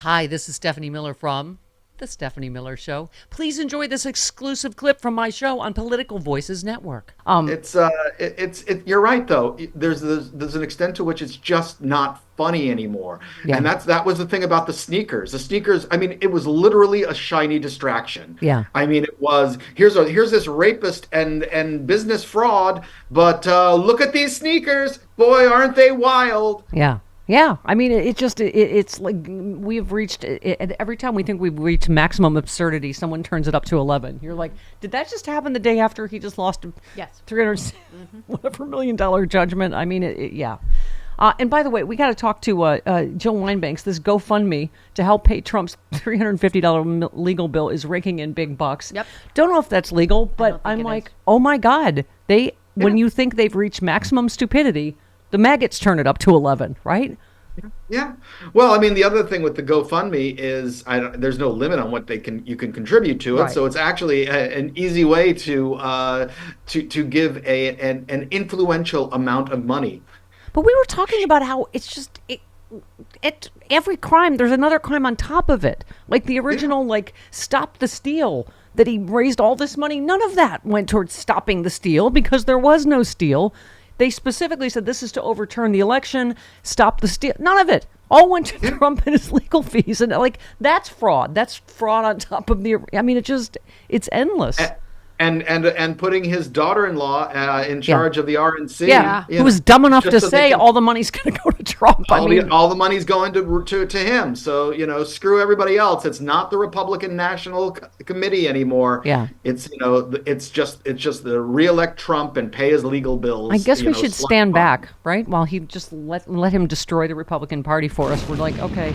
Hi, this is Stephanie Miller from The Stephanie Miller Show. Please enjoy this exclusive clip from my show on Political Voices Network. You're right though. There's an extent to which it's just not funny anymore. Yeah, And that was the thing about the sneakers. The sneakers, I mean, it was literally a shiny distraction. yeah, I mean, it was here's this rapist and business fraud, but look at these sneakers. Boy, aren't they wild? yeah. Yeah, I mean, it's like we've reached, every time we think we've reached maximum absurdity, someone turns it up to 11. You're like, did that just happen the day after he just lost a Yes. 300 whatever $1 million judgment? I mean, yeah. And by the way, we got to talk to Jill Wine-Banks. This GoFundMe to help pay Trump's $350 legal bill is raking in big bucks. Yep. Don't know if that's legal, but I'm it like, is. oh my God. When you think they've reached maximum stupidity, the maggots turn it up to 11, right? Yeah. Well, I mean, the other thing with the GoFundMe is there's no limit on what you can contribute to it. Right. So it's actually an easy way to give an influential amount of money. But we were talking about how it's just at every crime, there's another crime on top of it. Like the original, like stop the steal that he raised all this money. None of that went towards stopping the steal because there was no steal. They specifically said this is to overturn the election, stop the steal. None of it. All went to Trump and his legal fees. And like, that's fraud. That's fraud on top of I mean, it's endless. And putting his daughter-in-law in charge of the RNC. Yeah. You Who know, was dumb enough just to so they say can- all the money's going to go to Trump. all the money's going to him. So, screw everybody else. It's not the Republican National Committee anymore. Yeah. It's just the reelect Trump and pay his legal bills. I guess we should slap stand on. back, right? While he just let him destroy the Republican Party for us. We're like, okay,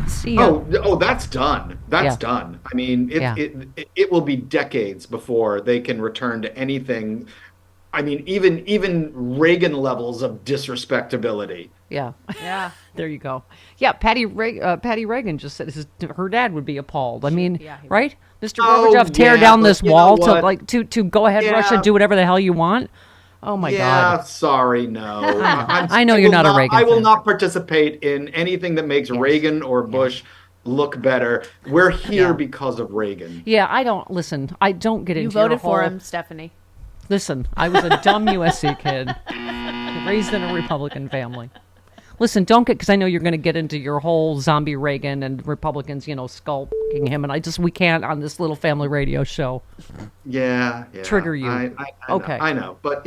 see ya. Oh, that's done. That's Yeah. done. I mean, Yeah. it will be decades before they can return to anything. I mean, even Reagan levels of disrespectability. Yeah. Yeah. There you go. Yeah, Patty Reagan just said her dad would be appalled. I mean, Yeah, he would. right? Mr. Oh, Gorbachev, tear yeah, down but this you know wall to what? to go ahead, Yeah. Russia, do whatever the hell you want. Oh my Yeah, God. sorry, no. I know you're not a Reagan I will fan. not participate in anything that makes Reagan or Bush look better. We're here Yeah. because of Reagan. Yeah, I don't get You into voted your for whole- him, Stephanie. Listen, I was a dumb USC kid, raised in a Republican family. Listen, don't get, because I know you're going to get into your whole zombie Reagan and Republicans, skulking him, and we can't on this little family radio show. Yeah. Trigger you. I Okay. I know, but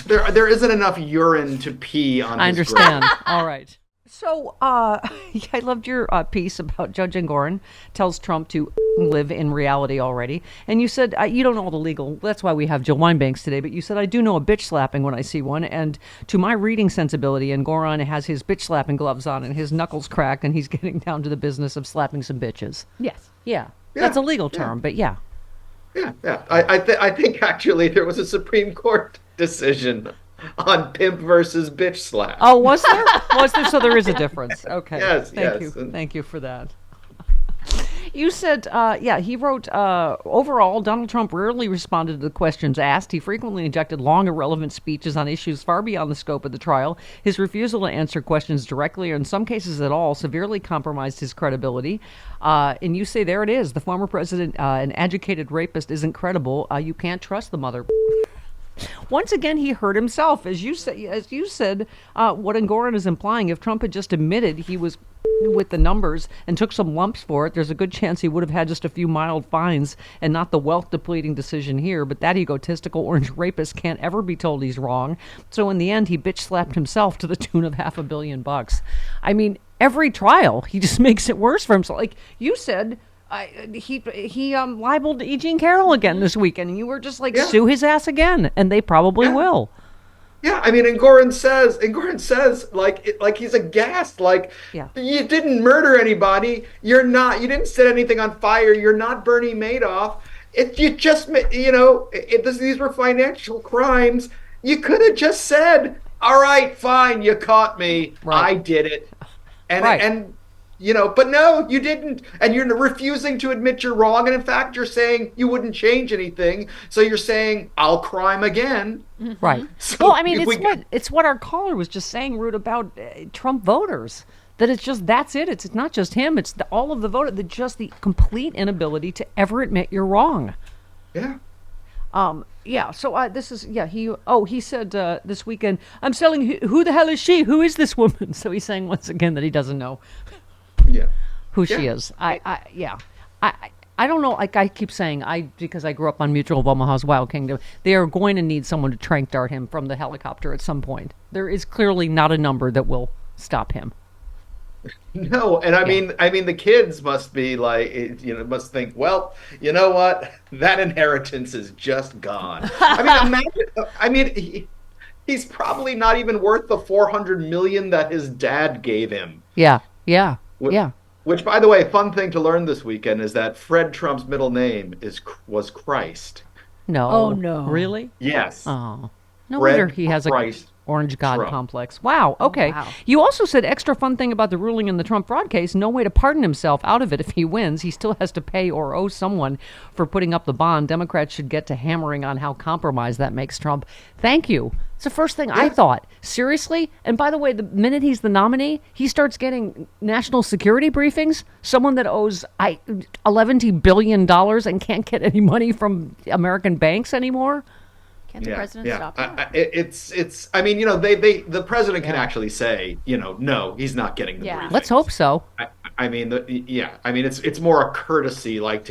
there isn't enough urine to pee on. I his grave. understand. All right. So, I loved your piece about Judge Engoron tells Trump to live in reality already. And you said you don't know all the legal. That's why we have Jill Wine-Banks today. But you said I do know a bitch slapping when I see one. And to my reading sensibility, Engoron has his bitch slapping gloves on and his knuckles cracked, and he's getting down to the business of slapping some bitches. Yes. Yeah, Yeah, that's a legal yeah. term, but yeah. Yeah. I think actually there was a Supreme Court decision on pimp versus bitch slap. Oh, was there? Was there? So there is a difference. Okay. Yes, Thank yes. you. Thank you for that. You said, he wrote, overall, Donald Trump rarely responded to the questions asked. He frequently injected long, irrelevant speeches on issues far beyond the scope of the trial. His refusal to answer questions directly, or in some cases at all, severely compromised his credibility. And you say, there it is. The former president, an educated rapist, isn't credible. You can't trust the mother. Once again, he hurt himself. As you said, what Engoron is implying, if Trump had just admitted he was with the numbers and took some lumps for it, there's a good chance he would have had just a few mild fines and not the wealth-depleting decision here. But that egotistical orange rapist can't ever be told he's wrong. So in the end, he bitch-slapped himself to the tune of $500 million. I mean, every trial, he just makes it worse for himself. Like you said, he libeled E. Jean Carroll again this weekend, and you were just like, Yeah. sue his ass again, and they probably Yeah. will. Yeah, I mean, Engoron says like he's aghast, like Yeah. you didn't murder anybody, you didn't set anything on fire, you're not Bernie Madoff. If you just, these were financial crimes, you could have just said, all right, fine, you caught me, Right. I did it, and Right. and but no, you didn't. And you're refusing to admit you're wrong. And in fact, you're saying you wouldn't change anything. So you're saying, I'll crime again. Right. So Well, I mean, if we- it's what our caller was just saying, Rude, about Trump voters. That it's just, that's it. It's not just him. It's all of the vote. Just the complete inability to ever admit you're wrong. Yeah. Yeah. So this is he said this weekend, I'm selling. Who the hell is she? Who is this woman? So he's saying once again that he doesn't know Yeah. who she is. I don't know. Like I keep saying, because I grew up on Mutual of Omaha's Wild Kingdom, they are going to need someone to trank dart him from the helicopter at some point. There is clearly not a number that will stop him. No, and I mean, the kids must be like, must think, well, you know what? That inheritance is just gone. I mean, imagine. I mean, he's probably not even worth the 400 million that his dad gave him. Yeah. Which, by the way, fun thing to learn this weekend is that Fred Trump's middle name was Christ. No. Oh, no. Really? Yes. Oh. No Fred wonder he has Christ a orange god Trump. complex. Wow. Okay. Wow. You also said extra fun thing about the ruling in the Trump fraud case. No way to pardon himself out of it if he wins. He still has to pay or owe someone for putting up the bond. Democrats should get to hammering on how compromised that makes Trump. Thank you. It's the first thing I thought. Seriously? And by the way, the minute he's the nominee, he starts getting national security briefings. Someone that owes $11 billion and can't get any money from American banks anymore. Can't the president stop that? It's. I mean, the president can actually say, no, he's not getting the briefings. Let's hope so. I mean, I mean, it's more a courtesy, like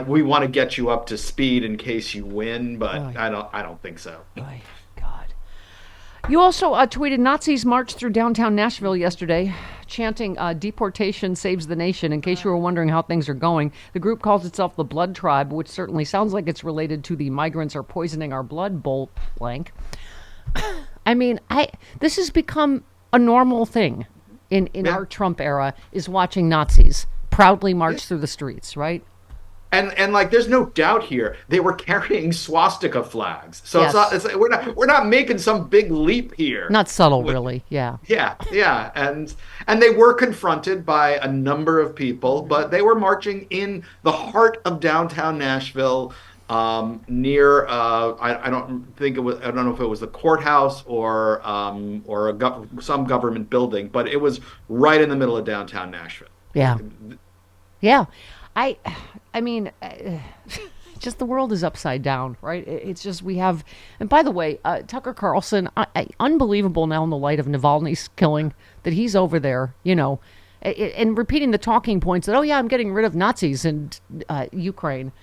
we want to get you up to speed in case you win, but I don't think so. My God. You also tweeted Nazis marched through downtown Nashville yesterday, chanting deportation saves the nation. In case you were wondering how things are going, the group calls itself the Blood Tribe, which certainly sounds like it's related to the migrants are poisoning our blood blank. I mean, this has become a normal thing in our Trump era, is watching Nazis proudly march through the streets, right? And like, there's no doubt here they were carrying swastika flags. So we're not making some big leap here. Not subtle, really. Yeah. Yeah. And they were confronted by a number of people, but they were marching in the heart of downtown Nashville, near I don't know if it was the courthouse or some government building, but it was right in the middle of downtown Nashville. Yeah. Yeah. I mean, just the world is upside down, right? It's just we have, and by the way, Tucker Carlson, unbelievable now in the light of Navalny's killing, that he's over there, and repeating the talking points that, I'm getting rid of Nazis in Ukraine.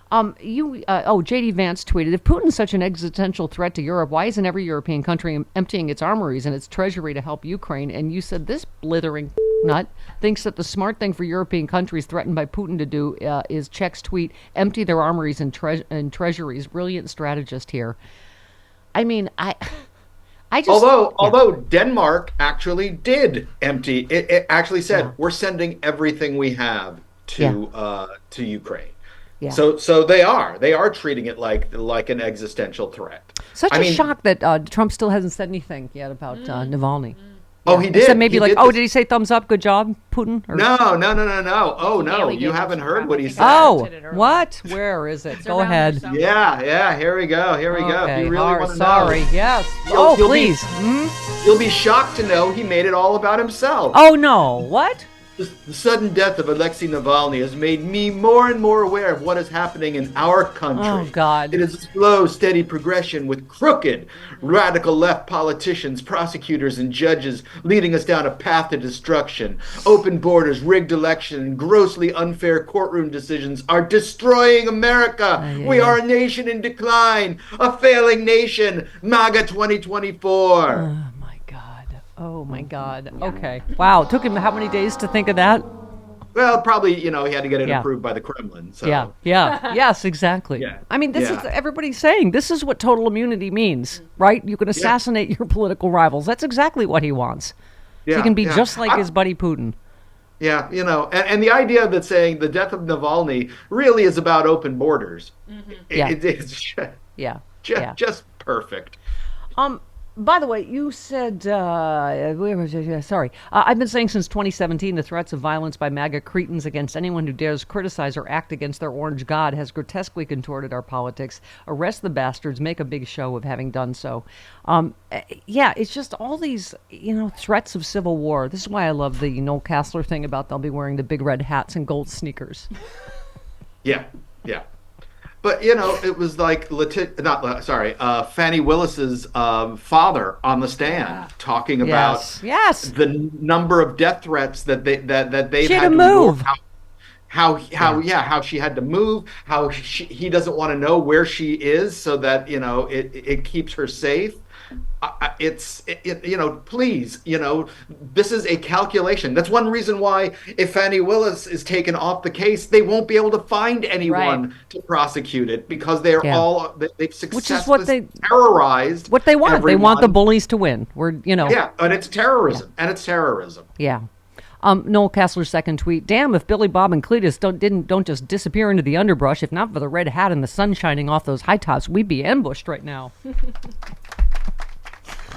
J.D. Vance tweeted, if Putin's such an existential threat to Europe, why isn't every European country emptying its armories and its treasury to help Ukraine? And you said this blithering nut thinks that the smart thing for European countries threatened by Putin to do is Czech's tweet, empty their armories and treasuries. Brilliant strategist here. I mean, I just... Although Denmark actually did empty, it actually said, we're sending everything we have to Ukraine. Yeah. So they are treating it like an existential threat. Such a shock that Trump still hasn't said anything yet about Navalny. Oh, he did. Except maybe did he say thumbs up, good job, Putin? Or... No. Oh, no, you haven't heard what he said. Oh, what? Where is it? Go ahead. Yeah, here we go. Okay. If you really want to sorry, know. yes. You'll please. You'll be shocked to know he made it all about himself. Oh, no. What? The sudden death of Alexei Navalny has made me more and more aware of what is happening in our country. Oh, God. It is a slow, steady progression with crooked, radical left politicians, prosecutors, and judges leading us down a path to destruction. Open borders, rigged election, and grossly unfair courtroom decisions are destroying America. We are a nation in decline, a failing nation. MAGA 2024. Oh, my God. Okay. Wow. It took him how many days to think of that? Well, probably, he had to get it approved by the Kremlin. So. Yeah. Yes, exactly. Yeah. I mean, this is everybody's saying. This is what total immunity means, right? You can assassinate your political rivals. That's exactly what he wants. So he can be just like his buddy Putin. Yeah, and the idea that saying the death of Navalny really is about open borders. It's just perfect. By the way, you said, sorry, I've been saying since 2017 the threats of violence by MAGA cretins against anyone who dares criticize or act against their orange god has grotesquely contorted our politics. Arrest the bastards, make a big show of having done so. Yeah, it's just all these, threats of civil war. This is why I love the Noel Castler thing about they'll be wearing the big red hats and gold sneakers. Yeah. But, it was like, Fannie Willis's father on the stand talking about the number of death threats that they've had to move. How she had to move, how he doesn't want to know where she is so that, it keeps her safe. Please, this is a calculation. That's one reason why if Fannie Willis is taken off the case, they won't be able to find anyone to prosecute it because they've successfully terrorized what they want. Everyone. They want the bullies to win. Yeah, and it's terrorism. And it's terrorism. Yeah. Noel Castler's second tweet. Damn, if Billy Bob and Cletus don't just disappear into the underbrush, if not for the red hat and the sun shining off those high tops, we'd be ambushed right now.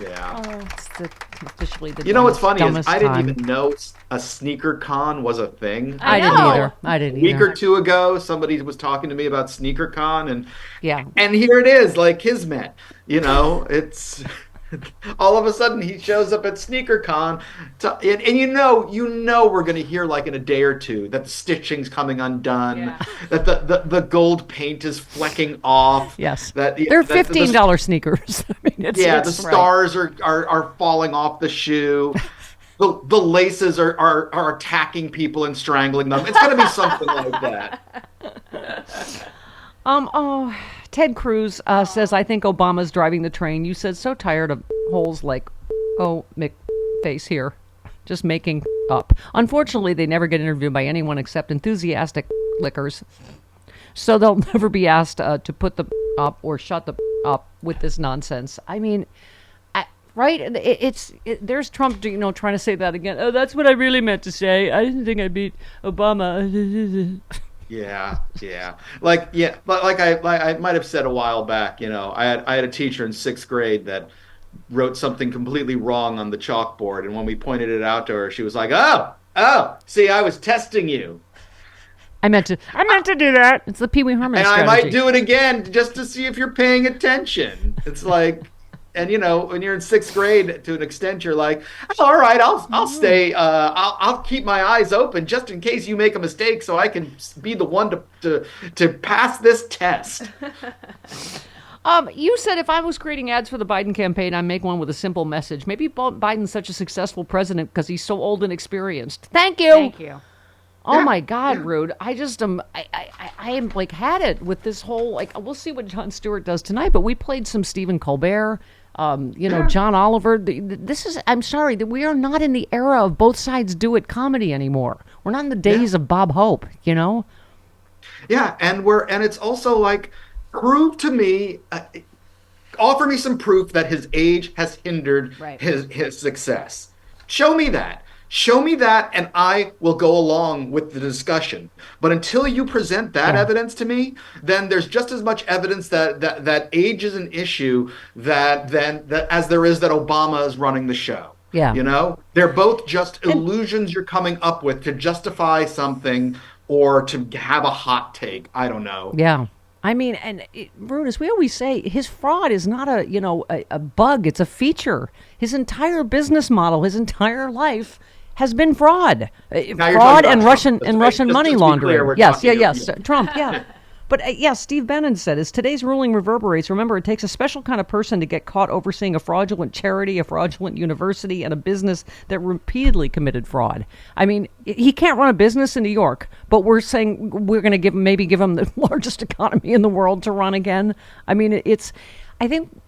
Yeah. It's officially the what's funny is I didn't time. even know a sneaker con was a thing. I didn't either. A week or two ago, somebody was talking to me about sneaker con, and here it is, like Kismet. It's all of a sudden he shows up at SneakerCon, and we're going to hear like in a day or two that the stitching's coming undone, that the gold paint is flecking off. Yes, that they're $15 sneakers. I mean, the stars are falling off the shoe. The laces are attacking people and strangling them. It's going to be something like that. Ted Cruz says, I think Obama's driving the train. You said so tired of holes like, McFace here. Just making up. Unfortunately, they never get interviewed by anyone except enthusiastic lickers. So they'll never be asked to put them up or shut them up with this nonsense. I mean, right? There's Trump, trying to say that again. Oh, that's what I really meant to say. I didn't think I beat Obama. Yeah. Like I might have said a while back, I had a teacher in 6th grade that wrote something completely wrong on the chalkboard, and when we pointed it out to her, she was like, "Oh, see, I was testing you." I meant to do that. It's the Pee Wee Herman strategy. And I might do it again just to see if you're paying attention. It's like, and when you're in 6th grade, to an extent, you're like, all right, I'll stay. I'll keep my eyes open just in case you make a mistake, so I can be the one to pass this test. You said if I was creating ads for the Biden campaign, I'd make one with a simple message. Maybe Biden's such a successful president because he's so old and experienced. Thank you. Oh my God, Rude. I just I am like had it with this whole we'll see what Jon Stewart does tonight, but we played some Stephen Colbert, John Oliver. This is I'm sorry that we are not in the era of both sides do it comedy anymore. We're not in the days of Bob Hope, Yeah, and it's also like prove to me offer me some proof that his age has hindered his success. Show me that. And I will go along with the discussion. But until you present that evidence to me, then there's just as much evidence that age is an issue that as there is that Obama is running the show. Yeah. They're both just illusions you're coming up with to justify something or to have a hot take. I don't know. Yeah. I mean, and Rude, as we always say, his fraud is not a bug. It's a feature. His entire business model, his entire life has been fraud. Fraud and Russian money laundering. Yes. Trump, yeah. But Steve Bannon said, as today's ruling reverberates, remember, it takes a special kind of person to get caught overseeing a fraudulent charity, a fraudulent university, and a business that repeatedly committed fraud. I mean, he can't run a business in New York, but we're saying we're going to give him the largest economy in the world to run again. I mean, I think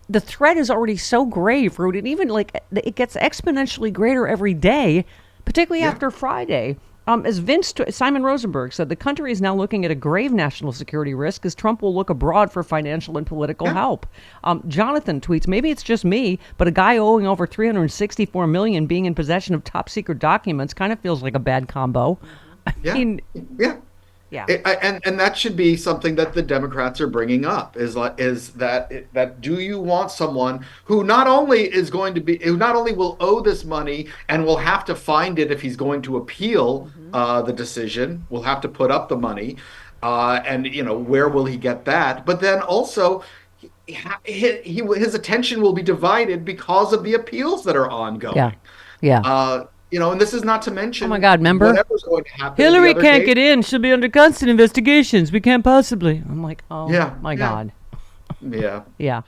the threat is already so grave, Rude, and even it gets exponentially greater every day, particularly after Friday. As Simon Rosenberg said, the country is now looking at a grave national security risk as Trump will look abroad for financial and political help. Jonathan tweets, maybe it's just me, but a guy owing over $364 million being in possession of top secret documents kind of feels like a bad combo. I mean, Yeah. And that should be something that the Democrats are bringing up that do you want someone who not only will owe this money and will have to find it if he's going to appeal the decision, will have to put up the money, and where will he get that? But then also his attention will be divided because of the appeals that are ongoing. Yeah. Yeah. And this is not to mention, oh my God, remember? Whatever's going to happen. Hillary can't get in. She'll be under constant investigations. We can't possibly. I'm like, oh my God. Yeah. Yeah.